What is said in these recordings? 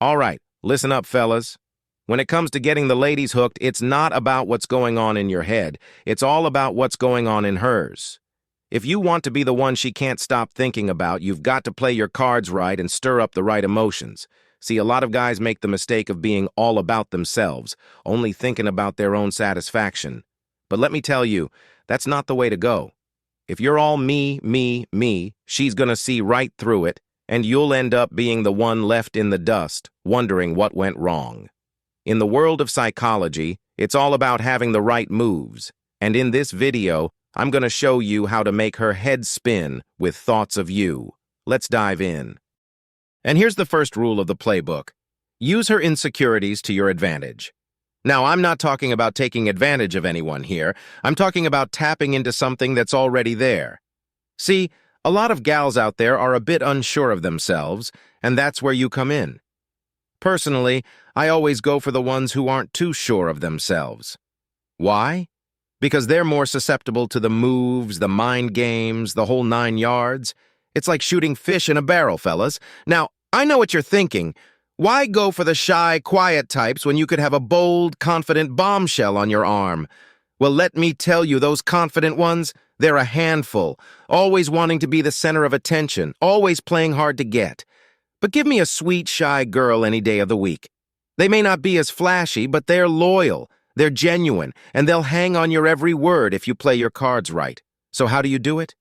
All right, listen up, fellas. When it comes to getting the ladies hooked, it's not about what's going on in your head. It's all about what's going on in hers. If you want to be the one she can't stop thinking about, you've got to play your cards right and stir up the right emotions. See, a lot of guys make the mistake of being all about themselves, only thinking about their own satisfaction. But let me tell you, that's not the way to go. If you're all me, me, me, she's gonna see right through it, and you'll end up being the one left in the dust, wondering what went wrong. In the world of psychology, it's all about having the right moves, and in this video, I'm gonna show you how to make her head spin with thoughts of you. Let's dive in. And here's the first rule of the playbook. Use her insecurities to your advantage. Now, I'm not talking about taking advantage of anyone here. I'm talking about tapping into something that's already there. See, a lot of gals out there are a bit unsure of themselves, and that's where you come in. Personally, I always go for the ones who aren't too sure of themselves. Why? Because they're more susceptible to the moves, the mind games, the whole 9 yards. It's like shooting fish in a barrel, fellas. Now, I know what you're thinking. Why go for the shy, quiet types when you could have a bold, confident bombshell on your arm? Well, let me tell you, those confident ones, they're a handful, always wanting to be the center of attention, always playing hard to get. But give me a sweet, shy girl any day of the week. They may not be as flashy, but they're loyal, they're genuine, and they'll hang on your every word if you play your cards right. So how do you do it?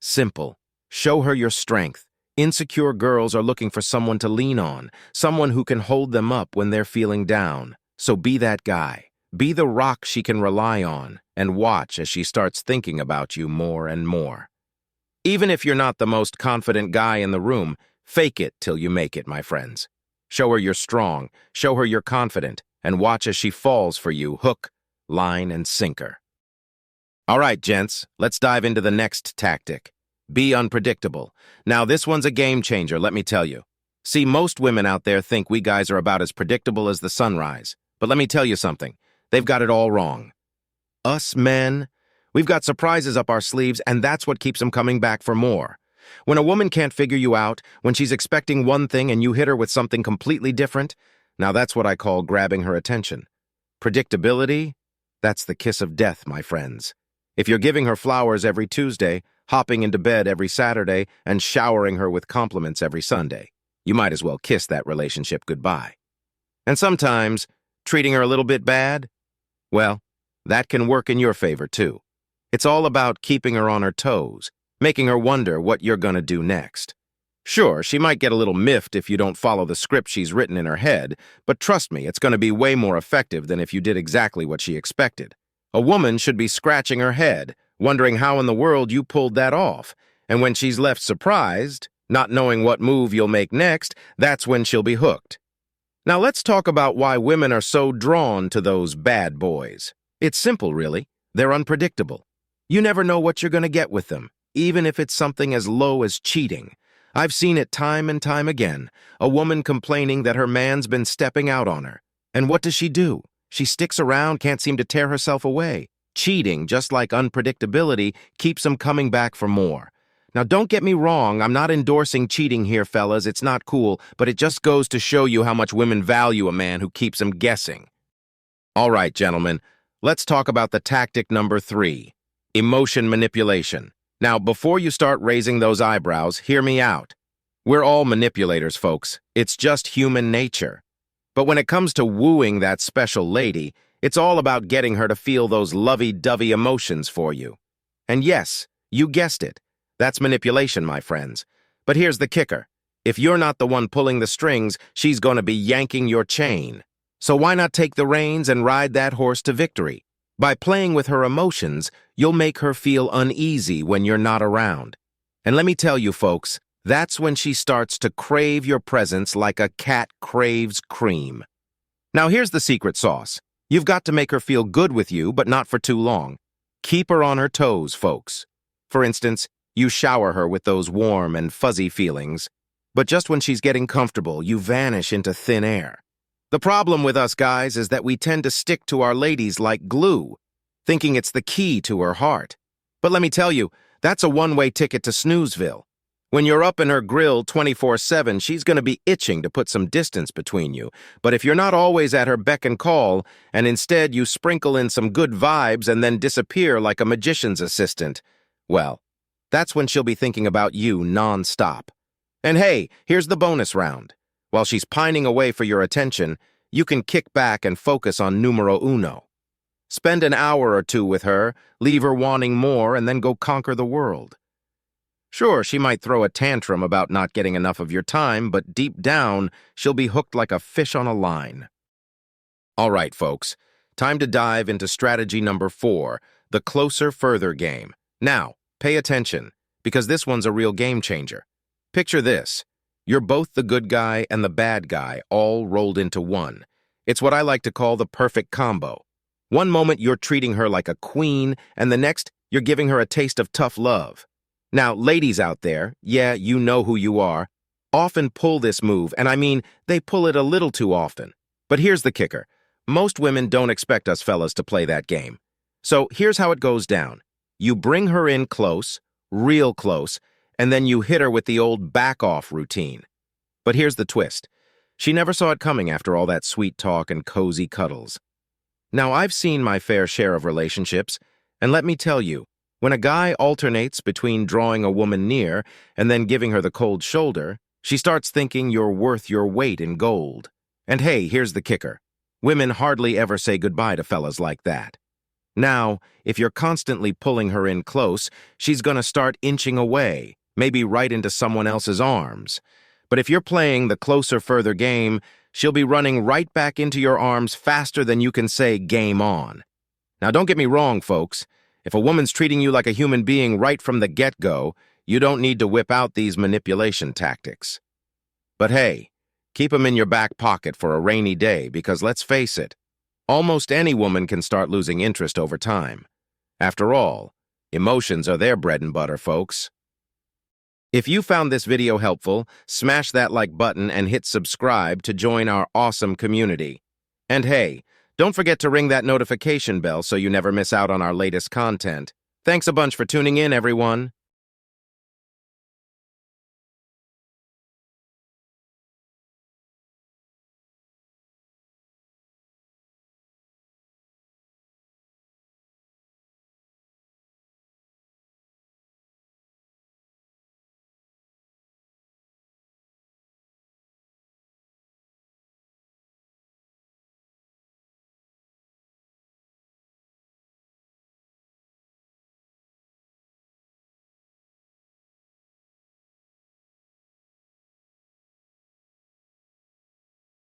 Simple. Show her your strength. Insecure girls are looking for someone to lean on, someone who can hold them up when they're feeling down. So be that guy. Be the rock she can rely on, and watch as she starts thinking about you more and more. Even if you're not the most confident guy in the room, fake it till you make it, my friends. Show her you're strong, show her you're confident, and watch as she falls for you hook, line, and sinker. All right, gents, let's dive into the next tactic. Be unpredictable. Now, this one's a game changer, let me tell you. See, most women out there think we guys are about as predictable as the sunrise. But let me tell you something. They've got it all wrong. Us men, we've got surprises up our sleeves, and that's what keeps them coming back for more. When a woman can't figure you out, when she's expecting one thing and you hit her with something completely different, now that's what I call grabbing her attention. Predictability? That's the kiss of death, my friends. If you're giving her flowers every Tuesday, hopping into bed every Saturday, and showering her with compliments every Sunday, you might as well kiss that relationship goodbye. And sometimes, treating her a little bit bad? Well, that can work in your favor, too. It's all about keeping her on her toes, making her wonder what you're gonna do next. Sure, she might get a little miffed if you don't follow the script she's written in her head, but trust me, it's gonna be way more effective than if you did exactly what she expected. A woman should be scratching her head, wondering how in the world you pulled that off, and when she's left surprised, not knowing what move you'll make next, that's when she'll be hooked. Now let's talk about why women are so drawn to those bad boys. It's simple, really. They're unpredictable. You never know what you're going to get with them, even if it's something as low as cheating. I've seen it time and time again, a woman complaining that her man's been stepping out on her. And what does she do? She sticks around, can't seem to tear herself away. Cheating, just like unpredictability, keeps them coming back for more. Now, don't get me wrong, I'm not endorsing cheating here, fellas. It's not cool, but it just goes to show you how much women value a man who keeps them guessing. All right, gentlemen, let's talk about the tactic number 3, emotion manipulation. Now, before you start raising those eyebrows, hear me out. We're all manipulators, folks. It's just human nature. But when it comes to wooing that special lady, it's all about getting her to feel those lovey-dovey emotions for you. And yes, you guessed it. That's manipulation, my friends. But here's the kicker. If you're not the one pulling the strings, she's going to be yanking your chain. So why not take the reins and ride that horse to victory? By playing with her emotions, you'll make her feel uneasy when you're not around. And let me tell you, folks, that's when she starts to crave your presence like a cat craves cream. Now here's the secret sauce. You've got to make her feel good with you, but not for too long. Keep her on her toes, folks. For instance, you shower her with those warm and fuzzy feelings, but just when she's getting comfortable, you vanish into thin air. The problem with us guys is that we tend to stick to our ladies like glue, thinking it's the key to her heart. But let me tell you, that's a one-way ticket to Snoozeville. When you're up in her grill 24/7, she's going to be itching to put some distance between you. But if you're not always at her beck and call, and instead you sprinkle in some good vibes and then disappear like a magician's assistant, well, that's when she'll be thinking about you non-stop. And hey, here's the bonus round. While she's pining away for your attention, you can kick back and focus on numero uno. Spend an hour or two with her, leave her wanting more, and then go conquer the world. Sure, she might throw a tantrum about not getting enough of your time, but deep down, she'll be hooked like a fish on a line. All right, folks, time to dive into strategy number 4, the closer, further game. Now, pay attention, because this one's a real game changer. Picture this. You're both the good guy and the bad guy, all rolled into one. It's what I like to call the perfect combo. One moment you're treating her like a queen, and the next, you're giving her a taste of tough love. Now, ladies out there, yeah, you know who you are, often pull this move, and I mean, they pull it a little too often. But here's the kicker. Most women don't expect us fellas to play that game. So here's how it goes down. You bring her in close, real close, and then you hit her with the old back-off routine. But here's the twist. She never saw it coming after all that sweet talk and cozy cuddles. Now, I've seen my fair share of relationships, and let me tell you, when a guy alternates between drawing a woman near and then giving her the cold shoulder, she starts thinking you're worth your weight in gold. And hey, here's the kicker. Women hardly ever say goodbye to fellas like that. Now, if you're constantly pulling her in close, she's gonna start inching away, maybe right into someone else's arms. But if you're playing the closer, further game, she'll be running right back into your arms faster than you can say game on. Now, don't get me wrong, folks. If a woman's treating you like a human being right from the get-go, you don't need to whip out these manipulation tactics. But hey, keep them in your back pocket for a rainy day because let's face it, almost any woman can start losing interest over time. After all, emotions are their bread and butter, folks. If you found this video helpful, smash that like button and hit subscribe to join our awesome community. And hey, don't forget to ring that notification bell so you never miss out on our latest content. Thanks a bunch for tuning in, everyone.